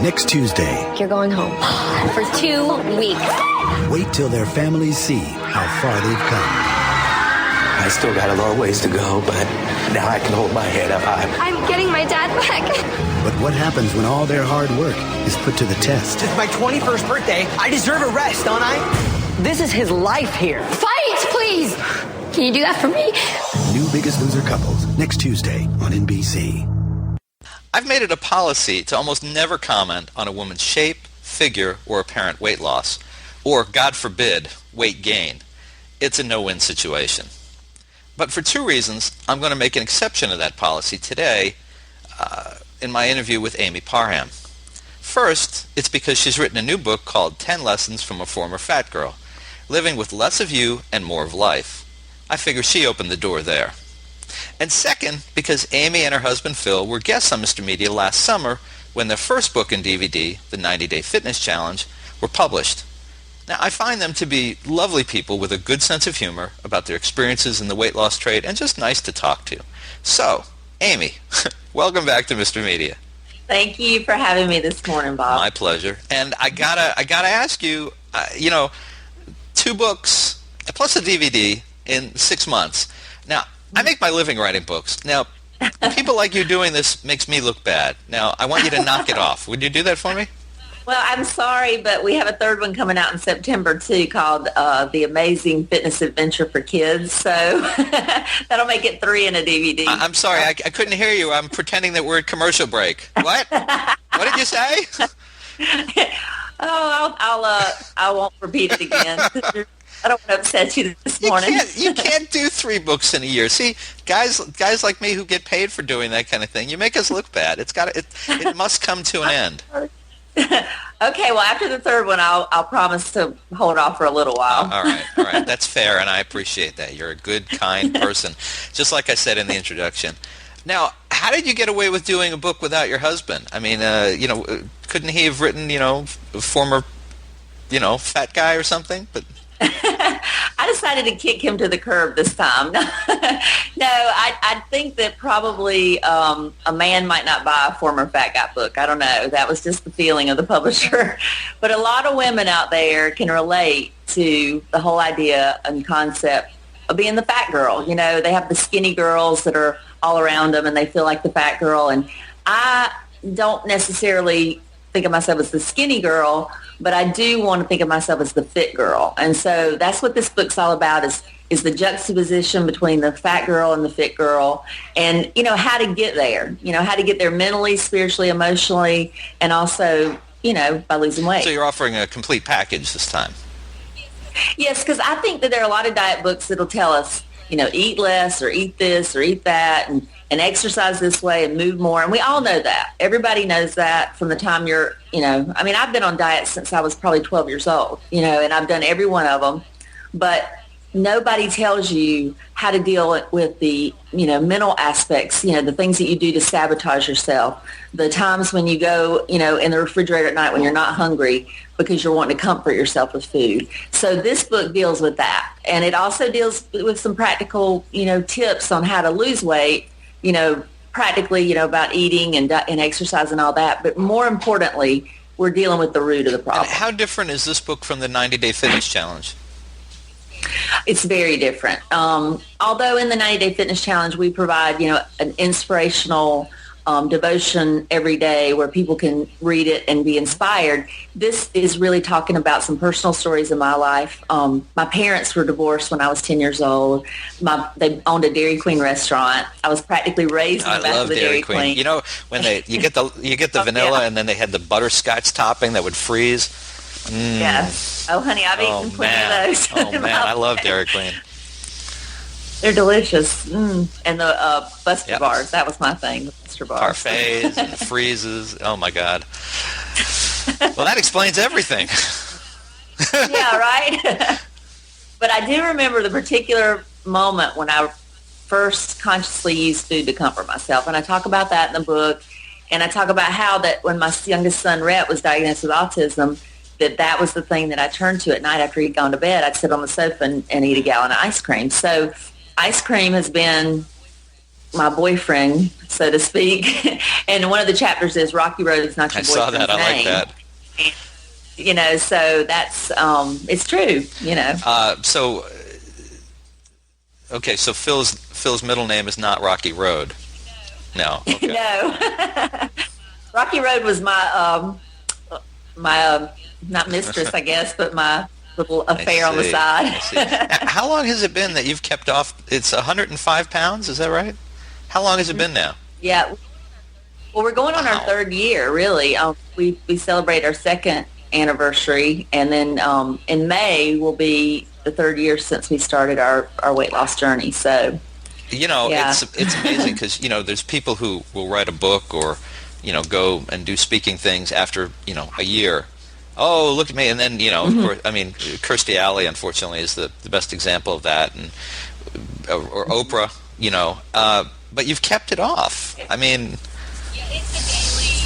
Next Tuesday. You're going home for 2 weeks. Wait till their families see how far they've come. I still got a long ways to go, but now I can hold my head up high. I'm getting my dad back. But what happens when all their hard work is put to the test? It's my 21st birthday. I deserve a rest, don't I? This is his life here. Fight, please. Can you do that for me? New Biggest Loser Couples, next Tuesday on NBC. I've made it a policy to almost never comment on a woman's shape, figure, or apparent weight loss, or, God forbid, weight gain. It's a no-win situation. But for two reasons, I'm going to make an exception to that policy today in my interview with Amy Parham. First, it's because she's written a new book called 10 Lessons from a Former Fat Girl, Living with Less of You and More of Life. I figure she opened the door there. And second, because Amy and her husband Phil were guests on Mr. Media last summer when their first book and DVD, The 90-Day Fitness Challenge, were published. Now, I find them to be lovely people with a good sense of humor about their experiences in the weight loss trade and just nice to talk to. So, Amy, welcome back to Mr. Media. Thank you for having me this morning, Bob. My pleasure. And I gotta ask you, 2 books plus a DVD in 6 months. Now, I make my living writing books. Now, people like you doing this makes me look bad. Now, I want you to knock it off. Would you do that for me? Well, I'm sorry, but we have a third one coming out in September, too, called The Amazing Fitness Adventure for Kids. So that'll make it 3 in a DVD. I'm sorry. I couldn't hear you. I'm pretending that we're at commercial break. What? What did you say? I won't repeat it again. I don't want to upset you this morning. You can't do 3 books in a year. See, guys like me who get paid for doing that kind of thing, you make us look bad. It must come to an end. Okay, well, after the third one, I'll promise to hold off for a little while. All right. That's fair, and I appreciate that. You're a good, kind person, just like I said in the introduction. Now, how did you get away with doing a book without your husband? I mean, couldn't he have written, a former, fat guy or something? But I decided to kick him to the curb this time. No, I think that probably a man might not buy a former fat guy book. I don't know. That was just the feeling of the publisher. But a lot of women out there can relate to the whole idea and concept of being the fat girl. They have the skinny girls that are all around them and they feel like the fat girl. And I don't necessarily think of myself as the skinny girl, but I do want to think of myself as the fit girl. And so that's what this book's all about is the juxtaposition between the fat girl and the fit girl and, how to get there, how to get there mentally, spiritually, emotionally, and also, by losing weight. So you're offering a complete package this time. Yes, because I think that there are a lot of diet books that'll tell us, eat less or eat this or eat that and exercise this way and move more. And we all know that. Everybody knows that from the time you're, I've been on diet since I was probably 12 years old, and I've done every one of them. But nobody tells you how to deal with the, mental aspects, the things that you do to sabotage yourself, the times when you go, in the refrigerator at night when you're not hungry because you're wanting to comfort yourself with food. So this book deals with that. And it also deals with some practical, tips on how to lose weight, practically, about eating and exercise and all that. But more importantly, we're dealing with the root of the problem. And how different is this book from the 90-Day Fitness Challenge? It's very different. Although in the 90-Day Fitness Challenge, we provide, an inspirational devotion every day where people can read it and be inspired. This is really talking about some personal stories in my life. My parents were divorced when I was 10 years old. They owned a Dairy Queen restaurant. I was practically raised in the back of the Dairy Queen. When you get the vanilla and then they had the butterscotch topping that would freeze. Yes. Oh, honey, I've eaten plenty of those. Oh, man, I love Dairy Queen. They're delicious. And the Buster bars, that was my thing, the Buster bars. Parfaits and freezes. Oh, my God. Well, that explains everything. Yeah, right? But I do remember the particular moment when I first consciously used food to comfort myself. And I talk about that in the book. And I talk about how that when my youngest son, Rhett, was diagnosed with autism, that was the thing that I turned to at night after he'd gone to bed. I'd sit on the sofa and eat a gallon of ice cream. So ice cream has been my boyfriend, so to speak. And one of the chapters is Rocky Road is not your boyfriend's I saw that. I like name. that. You know, so that's, it's true, you know. Okay, so Phil's middle name is not Rocky Road. No. Okay. No. Rocky Road was my not mistress, I guess, but my little affair on the side. I see. How long has it been that you've kept off? It's 105 pounds, is that right? How long has it been now? Yeah. Well, we're going on our third year, really. We celebrate our second anniversary, and then in May will be the third year since we started our weight loss journey. So, you know, yeah. It's amazing because, you know, there's people who will write a book or, you know, go and do speaking things after, you know, a year. Oh, look at me. And then, you know, of course, I mean, Kirstie Alley, unfortunately, is the best example of that, and or Oprah, you know. But you've kept it off. I mean...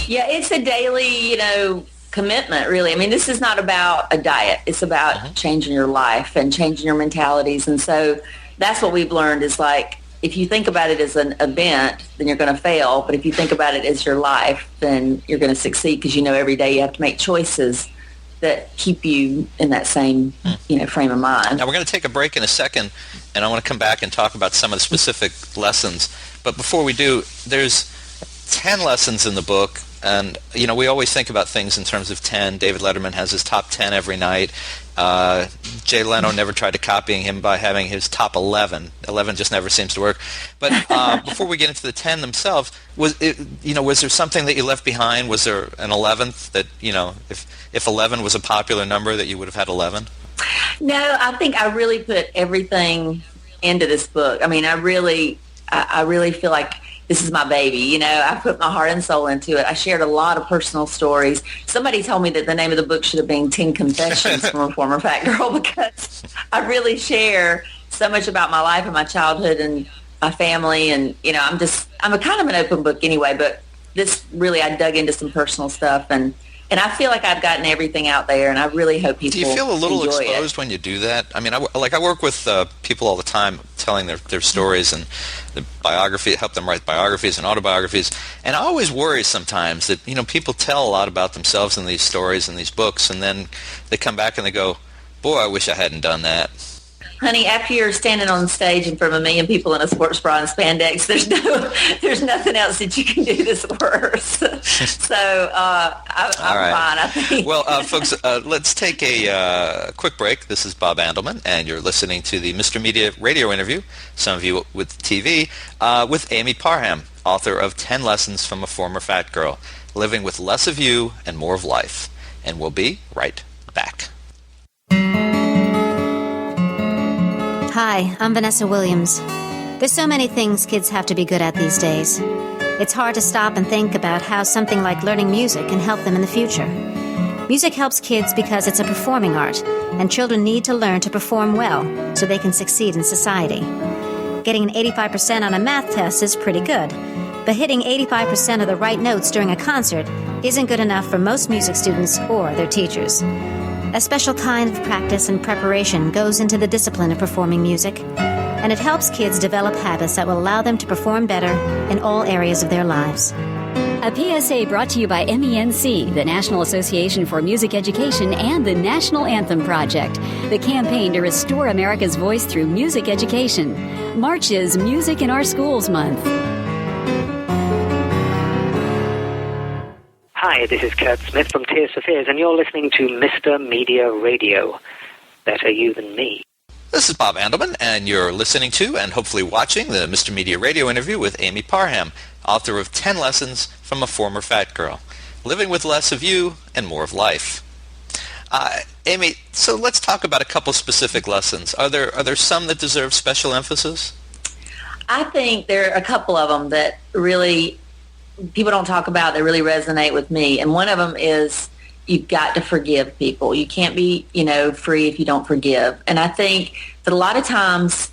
Yeah, it's a daily, you know, commitment, really. I mean, this is not about a diet. It's about changing your life and changing your mentalities. And so that's what we've learned is, like, if you think about it as an event, then you're going to fail. But if you think about it as your life, then you're going to succeed because you know every day you have to make choices that keep you in that same, you know, frame of mind. Now, we're going to take a break in a second, and I want to come back and talk about some of the specific lessons. But before we do, there's 10 lessons in the book. And, you know, we always think about things in terms of 10. David Letterman has his top 10 every night. Jay Leno never tried to copying him by having his top 11. 11 just never seems to work. But before we get into the 10 themselves, was there something that you left behind? Was there an 11th that, you know, if 11 was a popular number that you would have had 11? No, I think I really put everything into this book. I mean, I really feel like this is my baby. You know, I put my heart and soul into it. I shared a lot of personal stories. Somebody told me that the name of the book should have been 10 Confessions from a Former Fat Girl, because I really share so much about my life and my childhood and my family. And, you know, I'm a kind of an open book anyway, but this really, I dug into some personal stuff, and I feel like I've gotten everything out there, and I really hope people enjoy it. Do you feel a little exposed when you do that? I mean, I work with people all the time telling their stories and the biography, help them write biographies and autobiographies, and I always worry sometimes that, you know, people tell a lot about themselves in these stories and these books, and then they come back and they go, boy, I wish I hadn't done that. Honey, after you're standing on stage in front of 1 million people in a sports bra and spandex, there's nothing else that you can do that's worse. So I'm fine, I think. Well, folks, let's take a quick break. This is Bob Andelman, and you're listening to the Mr. Media radio interview, some of you with TV, with Amy Parham, author of 10 Lessons from a Former Fat Girl, Living with Less of You and More of Life. And we'll be right back. Hi, I'm Vanessa Williams. There's so many things kids have to be good at these days. It's hard to stop and think about how something like learning music can help them in the future. Music helps kids because it's a performing art, and children need to learn to perform well so they can succeed in society. Getting an 85% on a math test is pretty good, but hitting 85% of the right notes during a concert isn't good enough for most music students or their teachers. A special kind of practice and preparation goes into the discipline of performing music, and it helps kids develop habits that will allow them to perform better in all areas of their lives. A PSA brought to you by MENC, the National Association for Music Education, and the National Anthem Project, the campaign to restore America's voice through music education. March is Music in Our Schools Month. Hi, this is Kurt Smith from Tears for Fears, and you're listening to Mr. Media Radio. Better you than me. This is Bob Andelman, and you're listening to and hopefully watching the Mr. Media radio interview with Amy Parham, author of 10 Lessons from a Former Fat Girl, Living with Less of You and More of Life. Amy, so let's talk about a couple specific lessons. Are there some that deserve special emphasis? I think there are a couple of them that really people don't talk about, that really resonate with me. And one of them is you've got to forgive people. You can't be, you know, free if you don't forgive. And I think that a lot of times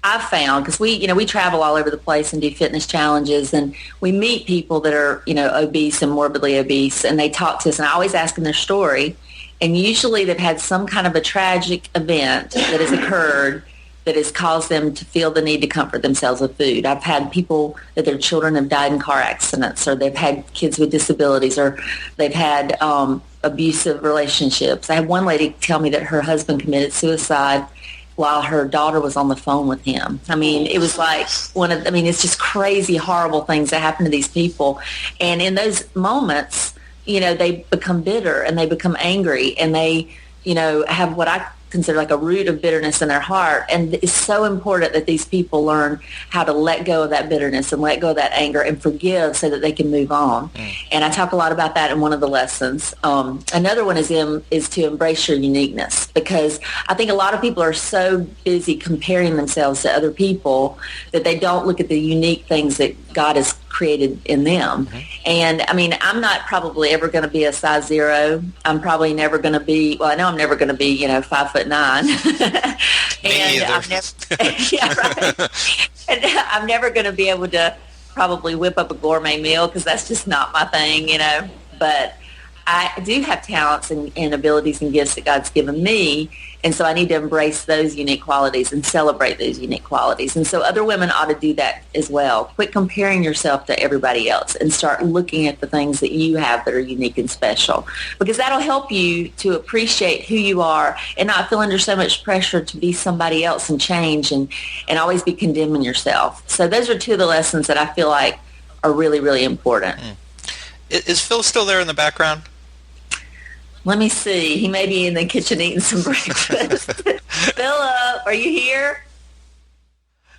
I've found, because we travel all over the place and do fitness challenges, and we meet people that are, you know, obese and morbidly obese, and they talk to us, and I always ask them their story. And usually they've had some kind of a tragic event that has occurred that has caused them to feel the need to comfort themselves with food. I've had people that their children have died in car accidents, or they've had kids with disabilities, or they've had abusive relationships. I had one lady tell me that her husband committed suicide while her daughter was on the phone with him. I mean, it was like it's just crazy, horrible things that happen to these people. And in those moments, they become bitter and they become angry, and they, have what I consider like a root of bitterness in their heart. And it's so important that these people learn how to let go of that bitterness and let go of that anger and forgive so that they can move on. And I talk a lot about that in one of the lessons. Another one is to embrace your uniqueness, because I think a lot of people are so busy comparing themselves to other people that they don't look at the unique things that God has created in them. And I mean, I'm not probably ever going to be a size 0. I'm probably never going to be, I know I'm never going to be, 5'9". And I'm and I'm never going to be able to probably whip up a gourmet meal, because that's just not my thing, But I do have talents and abilities and gifts that God's given me. And so I need to embrace those unique qualities and celebrate those unique qualities. And so other women ought to do that as well. Quit comparing yourself to everybody else and start looking at the things that you have that are unique and special, because that'll help you to appreciate who you are and not feel under so much pressure to be somebody else and change and always be condemning yourself. So those are two of the lessons that I feel like are really, really important. Is Phil still there in the background? Let me see. He may be in the kitchen eating some breakfast. Philip, are you here?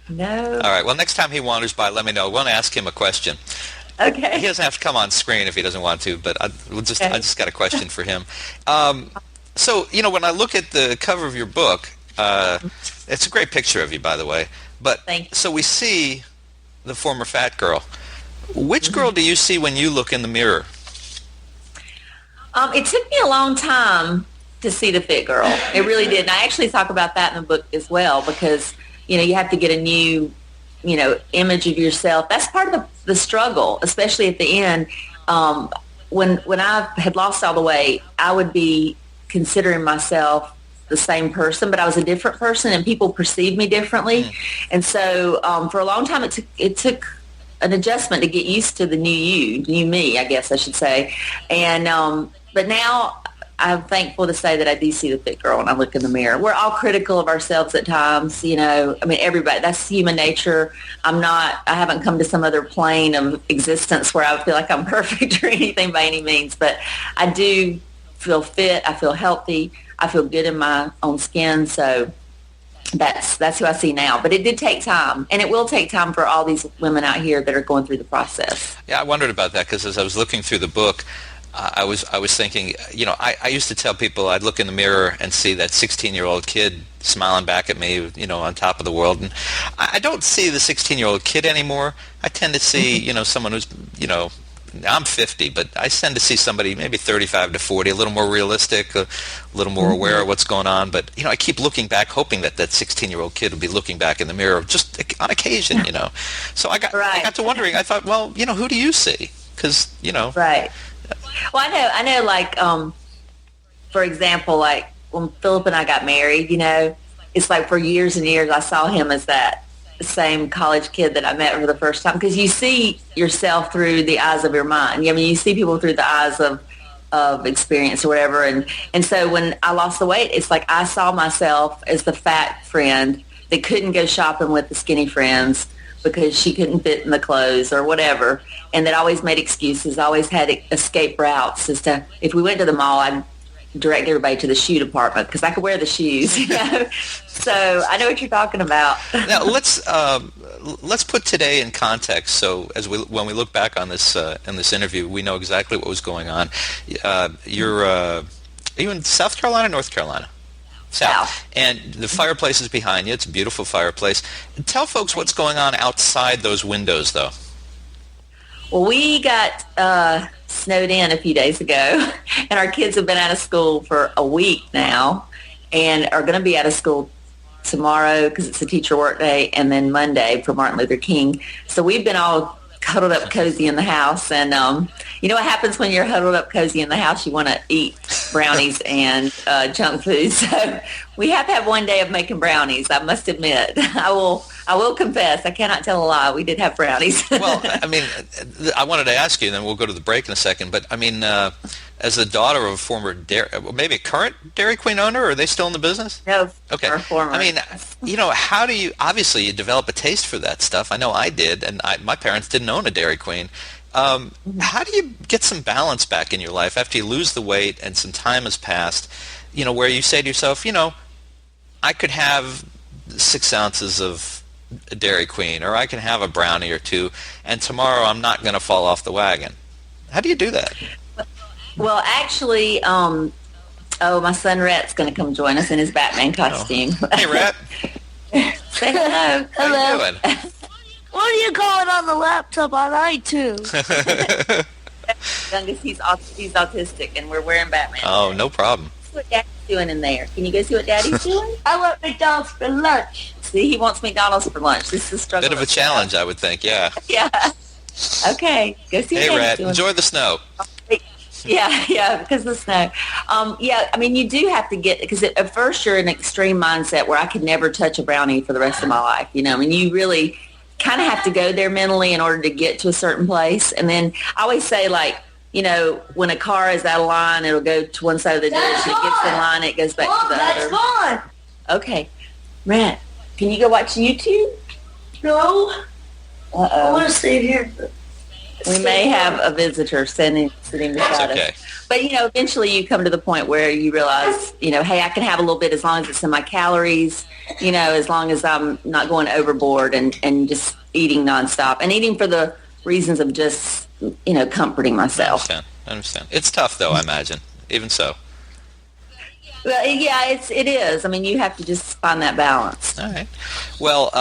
No. All right. Well, next time he wanders by, let me know. I want to ask him a question. Okay. He doesn't have to come on screen if he doesn't want to, but I just got a question for him. So, when I look at the cover of your book, it's a great picture of you, by the way. But so we see the former fat girl. Which girl do you see when you look in the mirror? It took me a long time to see the fit girl. It really did. And I actually talk about that in the book as well, because, you have to get a new, image of yourself. That's part of the struggle, especially at the end. When I had lost all the weight, I would be considering myself the same person, but I was a different person and people perceived me differently. And so for a long time, it took an adjustment to get used to the new me, I guess I should say. And but now I'm thankful to say that I do see the fit girl when I look in the mirror. We're all critical of ourselves at times, everybody, that's human nature. I haven't come to some other plane of existence where I feel like I'm perfect or anything by any means, but I do feel fit, I feel healthy, I feel good in my own skin, so that's who I see now. But it did take time, and it will take time for all these women out here that are going through the process. Yeah, I wondered about that, because as I was looking through the book, I was thinking, I used to tell people I'd look in the mirror and see that 16-year-old kid smiling back at me, on top of the world. And I don't see the 16-year-old kid anymore. I tend to see, someone who's, I'm 50, but I tend to see somebody maybe 35 to 40, a little more realistic, a little more aware of what's going on. But, I keep looking back, hoping that 16-year-old kid will be looking back in the mirror just on occasion, So I got to wondering, I thought, well, who do you see? Because, Right. Well, I know, like, for example, like when Philip and I got married, it's like for years and years I saw him as that same college kid that I met for the first time, because you see yourself through the eyes of your mind. You see people through the eyes of experience or whatever. And so when I lost the weight, it's like I saw myself as the fat friend that couldn't go shopping with the skinny friends because she couldn't fit in the clothes or whatever, and that always made excuses, always had escape routes as to, if we went to the mall, I'd direct everybody to the shoe department because I could wear the shoes. So I know what you're talking about. Now let's put today in context. So when we look back on this in this interview, we know exactly what was going on. Are you in South Carolina, North Carolina? South. And the fireplace is behind you. It's a beautiful fireplace. Tell folks what's going on outside those windows, though. Well, we got snowed in a few days ago, and our kids have been out of school for a week now and are going to be out of school tomorrow because it's a teacher work day, and then Monday for Martin Luther King. So we've been all huddled up cozy in the house, and you know what happens when you're huddled up cozy in the house? You want to eat brownies and junk food. So we have had one day of making brownies, I must admit. I will confess, I cannot tell a lie. We did have brownies. Well, I mean, I wanted to ask you, and then we'll go to the break in a second, but I mean, as the daughter of a former, maybe a current Dairy Queen owner, are they still in the business? No, okay. Former. I mean, how do you, obviously you develop a taste for that stuff. I know I did, and my parents didn't own a Dairy Queen. How do you get some balance back in your life after you lose the weight and some time has passed, where you say to yourself, I could have 6 ounces of a Dairy Queen, or I can have a brownie or two, and tomorrow I'm not going to fall off the wagon. How do you do that? Well, actually, my son Rhett's going to come join us in his Batman costume. Oh. Hey, Rhett. Say hello. How you doing? What are you calling on the laptop on iTunes? Youngest, he's autistic, and we're wearing Batman. Oh, no problem. See what Daddy's doing in there. Can you go see what Daddy's doing? I want McDonald's for lunch. See, he wants McDonald's for lunch. This is a struggle. Bit of a challenge, I would think, yeah. Yeah. Okay, go see what Hey, Daddy's Rhett, doing. enjoy the snow. Yeah, because of the snow. I mean, you do have to get, because at first you're in an extreme mindset where I could never touch a brownie for the rest of my life. I mean, you really kind of have to go there mentally in order to get to a certain place. And then I always say, like, when a car is out of line, it'll go to one side of the ditch, and it gets in line, it goes back to the that's other. Gone. Okay. Rhett, can you go watch YouTube? No. I want to stay here. We may have a visitor sitting beside okay. us. But, eventually you come to the point where you realize, hey, I can have a little bit as long as it's in my calories, as long as I'm not going overboard and just eating nonstop and eating for the reasons of just, comforting myself. I understand. It's tough, though, I imagine, even so. Well, yeah, it is. I mean, you have to just find that balance. All right. Well,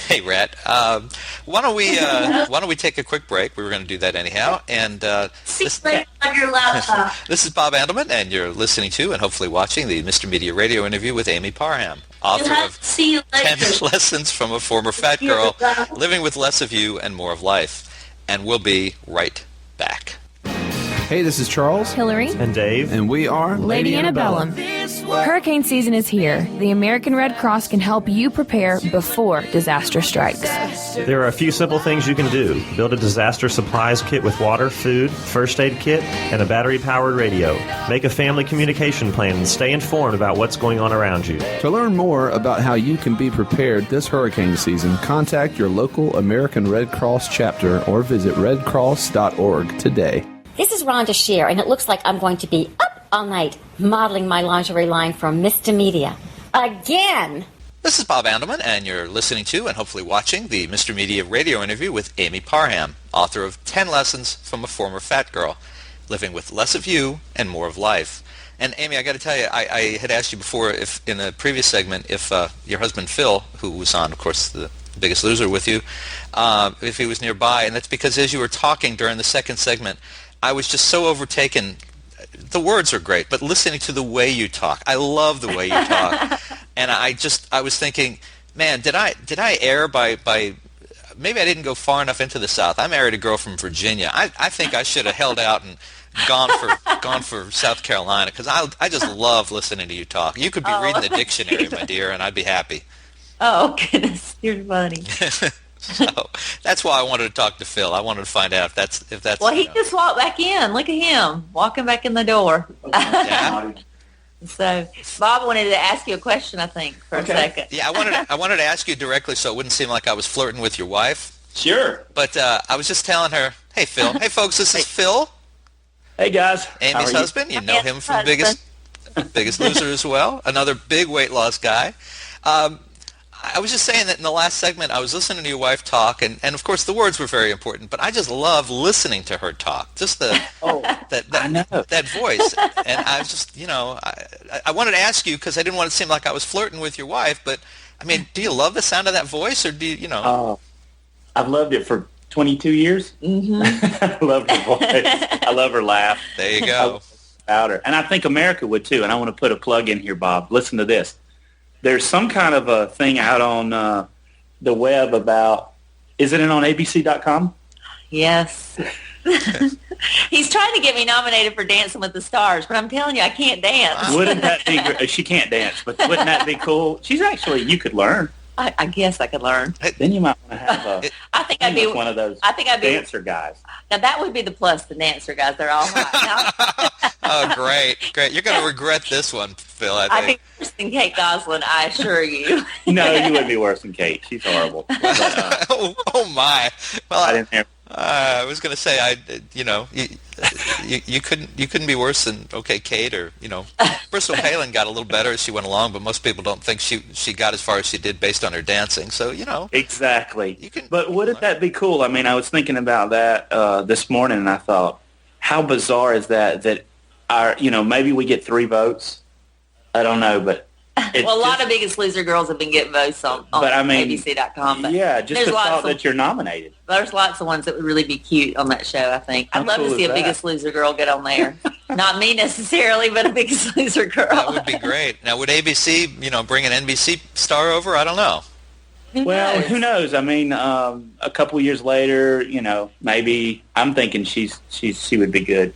hey, Rhett, why don't we take a quick break? We were going to do that anyhow. And See you on your laptop. This is Bob Andelman, and you're listening to and hopefully watching the Mr. Media Radio interview with Amy Parham, author of 10 Lessons from a Former Fat Girl, Living with Less of You and More of Life. And we'll be right back. Hey, this is Charles, Hillary, and Dave, and we are Lady Antebellum. Hurricane season is here. The American Red Cross can help you prepare before disaster strikes. There are a few simple things you can do. Build a disaster supplies kit with water, food, first aid kit, and a battery-powered radio. Make a family communication plan and stay informed about what's going on around you. To learn more about how you can be prepared this hurricane season, contact your local American Red Cross chapter or visit redcross.org today. This is Rhonda Shear, and it looks like I'm going to be up all night modeling my lingerie line from Mr. Media. Again! This is Bob Andelman, and you're listening to and hopefully watching the Mr. Media radio interview with Amy Parham, author of 10 Lessons from a Former Fat Girl, Living with Less of You and More of Life. And Amy, I got to tell you, I had asked you before, if in a previous segment, if your husband Phil, who was on, of course, the Biggest Loser with you, if he was nearby, and that's because as you were talking during the second segment, I was just so overtaken. The words are great, but listening to the way you talk, I love the way you talk. And I was thinking, man, did I err by maybe I didn't go far enough into the South. I married a girl from Virginia. I think I should have held out and gone for South Carolina, because I just love listening to you talk. You could be reading the dictionary, my dear, and I'd be happy. Oh, goodness, you're funny. So that's why I wanted to talk to Phil. I wanted to find out if that's. Well, he just walked back in. Look at him walking back in the door. Yeah. So Bob wanted to ask you a question, I think, for a second. Yeah, I wanted to ask you directly, so it wouldn't seem like I was flirting with your wife. Sure. But I was just telling her, hey Phil, hey folks, this is Phil. Hey guys. Amy's husband. You know him from Biggest Loser as well. Another big weight loss guy. I was just saying that in the last segment, I was listening to your wife talk, and of course the words were very important, but I just love listening to her talk, just that voice. And I was just, I wanted to ask you, because I didn't want it to seem like I was flirting with your wife, but, I mean, do you love the sound of that voice, or do you, I've loved it for 22 years. Mm-hmm. I love her voice. I love her laugh. There you go. About her. And I think America would too, and I want to put a plug in here, Bob. Listen to this. There's some kind of a thing out on the web about, is it on ABC.com? Yes. He's trying to get me nominated for Dancing with the Stars, but I'm telling you, I can't dance. Wouldn't that be great? She can't dance, but wouldn't that be cool? She's actually, you could learn. I guess I could learn. Then you might want to have I think I'd be one of those dancer guys. Now, that would be the plus, the dancer guys. They're all hot. Oh, great. You're going to regret this one, Phil, I think. I'd be worse than Kate Gosselin, I assure you. No, you wouldn't be worse than Kate. She's horrible. But, oh, my. Well, I didn't hear. I was going to say, you couldn't be worse than Kate, or Bristol Palin got a little better as she went along, but most people don't think she got as far as she did based on her dancing. So exactly. But wouldn't that be cool? I mean, I was thinking about that this morning, and I thought, how bizarre is that our maybe we get 3 votes. I don't know, but. Well, a lot of Biggest Loser girls have been getting votes on ABC.com. But yeah, just the thought that you're nominated. There's lots of ones that would really be cute on that show, I think. I'd love to see a Biggest Loser girl get on there. Not me necessarily, but a Biggest Loser girl. That would be great. Now, would ABC, bring an NBC star over? I don't know. Who knows? I mean, a couple years later, maybe I'm thinking she would be good.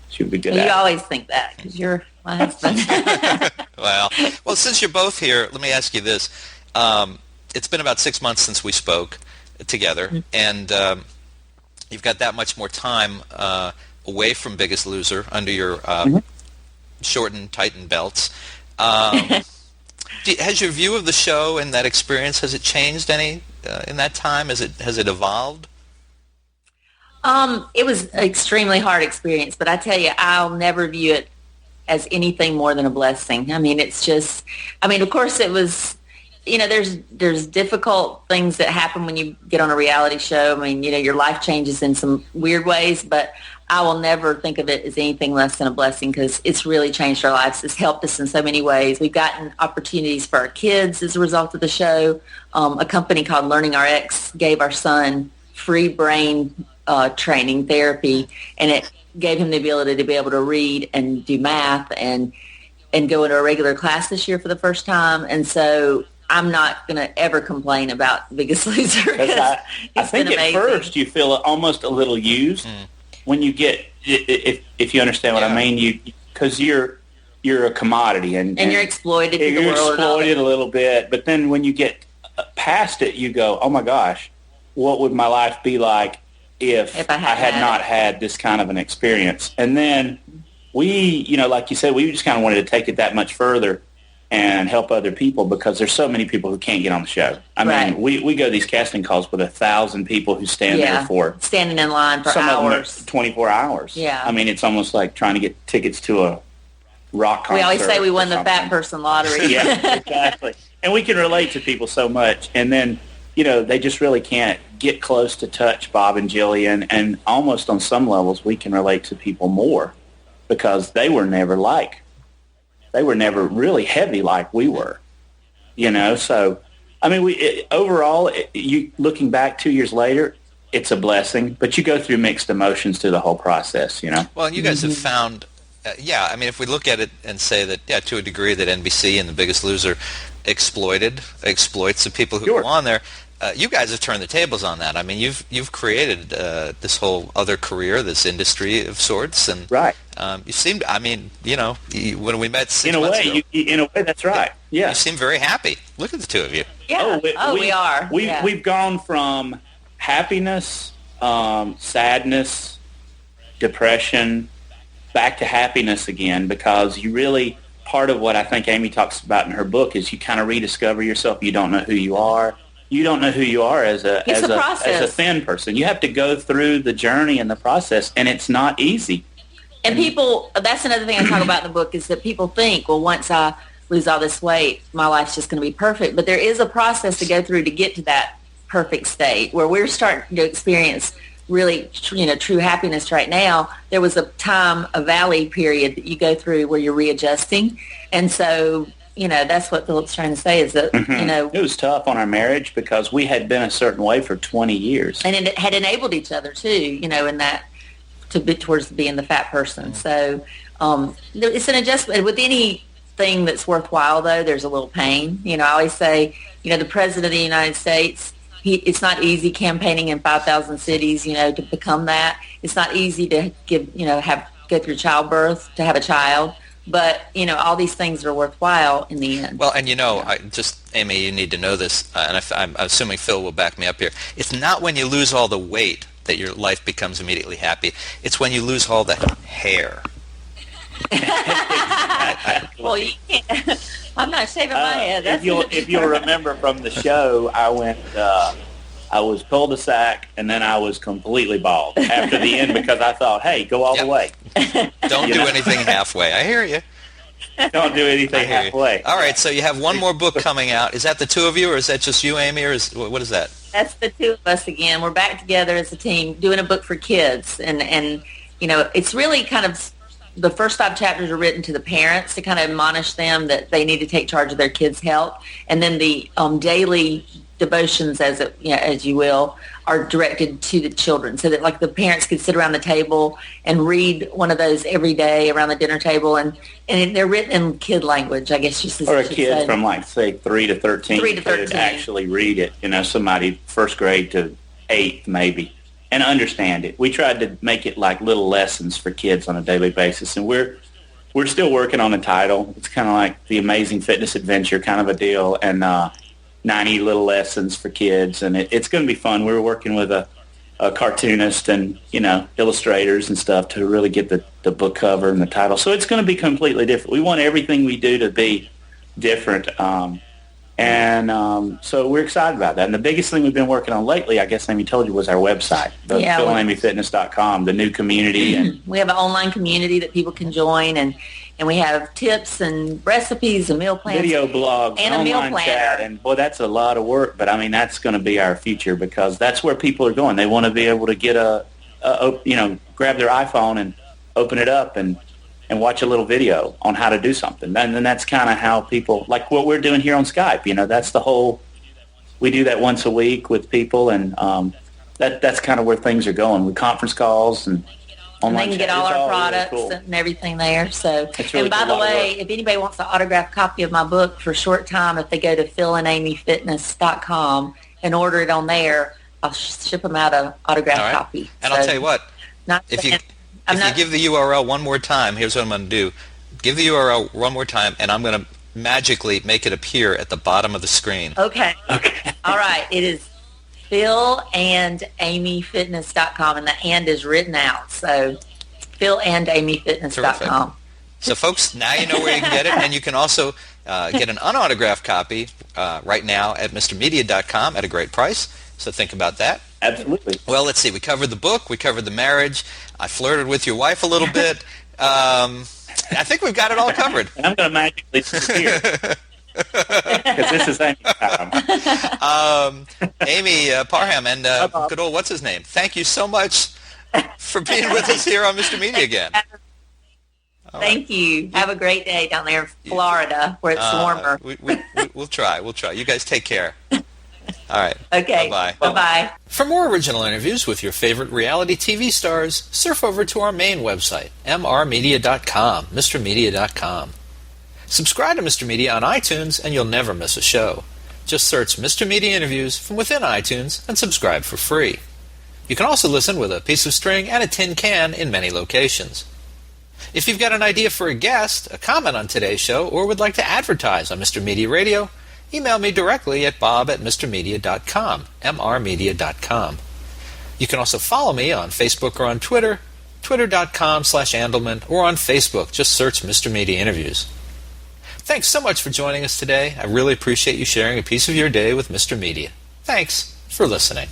She would be good. You always think that because you're my husband. Well, since you're both here, let me ask you this. It's been about 6 months since we spoke together, and you've got that much more time away from Biggest Loser under your shortened, tightened belts. Has your view of the show and that experience, has it changed any in that time? Has it evolved? It was an extremely hard experience, but I tell you, I'll never view it as anything more than a blessing. I mean, it's just, of course it was, there's difficult things that happen when you get on a reality show. I mean, your life changes in some weird ways, but I will never think of it as anything less than a blessing because it's really changed our lives. It's helped us in so many ways. We've gotten opportunities for our kids as a result of the show. A company called Learning RX gave our son free brain training therapy, and it gave him the ability to be able to read and do math and go into a regular class this year for the first time. And so I'm not going to ever complain about Biggest Loser. I think at first you feel almost a little used when you get, if you understand what I mean, because you're a commodity and you're exploited. You're exploited a little bit, but then when you get past it, you go, oh my gosh, what would my life be like if I had not had this kind of an experience? And then we, like you said, we just kind of wanted to take it that much further and help other people because there's so many people who can't get on the show. I mean, we go to these casting calls with 1,000 people who stand there for standing in line for some hours. Of them 24 hours. Yeah. I mean, it's almost like trying to get tickets to a rock concert. We always say we won the fat person lottery. Yeah, exactly. And we can relate to people so much. And then, they just really can't get close to touch Bob and Jillian. And almost on some levels, we can relate to people more because they were never really heavy like we were, So, I mean, overall, you looking back 2 years later, it's a blessing. But you go through mixed emotions through the whole process, Well, and you guys have found, I mean, if we look at it and say that, to a degree that NBC and The Biggest Loser exploits the people who go on there, you guys have turned the tables on that. I mean, you've created this whole other career, this industry of sorts, and you seemed. I mean, when we met 6 months ago, in a way, that's right. Yeah, you seem very happy. Look at the two of you. Yeah. We are. We've gone from happiness, sadness, depression, back to happiness again because you really. Part of what I think Amy talks about in her book is you kind of rediscover yourself. You don't know who you are. You don't know who you are as a thin person. You have to go through the journey and the process, and it's not easy. And people, that's another thing I talk about in the book is that people think, well, once I lose all this weight, my life's just going to be perfect. But there is a process to go through to get to that perfect state where we're starting to experience really, true happiness right now. There was a valley period that you go through where you're readjusting. And so, that's what Philip's trying to say is that, It was tough on our marriage because we had been a certain way for 20 years. And it had enabled each other too, in that to be towards being the fat person. So it's an adjustment. With anything that's worthwhile, though, there's a little pain. I always say, the President of the United States, it's not easy campaigning in 5,000 cities, to become that. It's not easy to go through childbirth, to have a child. But, all these things are worthwhile in the end. Well, and Amy, you need to know this, and I'm assuming Phil will back me up here. It's not when you lose all the weight that your life becomes immediately happy. It's when you lose all the hair. Well, you can't. I'm not shaving my head. If you'll remember from the show, I was cul-de-sac, and then I was completely bald after the end because I thought, hey, go all the way. Don't do anything halfway. I hear you. Don't do anything halfway. All right, so you have one more book coming out. Is that the two of you, or is that just you, Amy, or what is that? That's the two of us again. We're back together as a team doing a book for kids. And it's really kind of the first 5 chapters are written to the parents to kind of admonish them that they need to take charge of their kids' health. And then the daily devotions, as you will, are directed to the children, so that like the parents could sit around the table and read one of those every day around the dinner table, and they're written in kid language, I guess. Or a kid from say 3 to 13 could actually read it. Somebody first grade to 8th maybe, and understand it. We tried to make it like little lessons for kids on a daily basis, and we're still working on the title. It's kind of like the Amazing Fitness Adventure kind of a deal, and 90 little lessons for kids, and it's going to be fun. We were working with a cartoonist and illustrators and stuff to really get the book cover and the title. So it's going to be completely different. We want everything we do to be different, so we're excited about that. And the biggest thing we've been working on lately, I guess Amy told you, was our website, PhilAmyFitness.com, the new community. And we have an online community that people can join, and we have tips and recipes and meal plans. Video blogs, and a meal online planner. chat. And, boy, that's a lot of work. But, that's going to be our future because that's where people are going. They want to be able to get grab their iPhone and open it up and watch a little video on how to do something. And then that's kind of how people, like what we're doing here on Skype, that's the whole, we do that once a week with people, and that's kind of where things are going with conference calls and online they can get all our products really cool. And everything there. So, really, and by the way, if anybody wants an autographed copy of my book for a short time, if they go to PhilAmyFitness.com and order it on there, I'll ship them out an autographed copy. And I'll tell you what, if you give the URL one more time, here's what I'm going to do. Give the URL one more time, and I'm going to magically make it appear at the bottom of the screen. Okay. All right. It is PhilAndAmyFitness.com, and the "and" is written out. So PhilAndAmyFitness.com. Terrific. So, folks, now you know where you can get it, and you can also get an unautographed copy right now at MrMedia.com at a great price. So think about that. Absolutely. Well, let's see. We covered the book. We covered the marriage. I flirted with your wife a little bit. I think we've got it all covered. And I'm going to magically disappear. Because this is Amy Parham. Amy Parham and good old what's his name. Thank you so much for being with us here on Mr. Media again. Thank you. Have a great day down there in Florida where it's warmer. We'll try. You guys take care. All right. Okay. Bye-bye. Bye-bye. For more original interviews with your favorite reality TV stars, surf over to our main website, mrmedia.com, mrmedia.com. Subscribe to Mr. Media on iTunes and you'll never miss a show. Just search Mr. Media Interviews from within iTunes and subscribe for free. You can also listen with a piece of string and a tin can in many locations. If you've got an idea for a guest, a comment on today's show, or would like to advertise on Mr. Media Radio, email me directly at bob@mrmedia.com, mrmedia.com. You can also follow me on Facebook or on Twitter, twitter.com/Andelman, or on Facebook. Just search Mr. Media Interviews. Thanks so much for joining us today. I really appreciate you sharing a piece of your day with Mr. Media. Thanks for listening.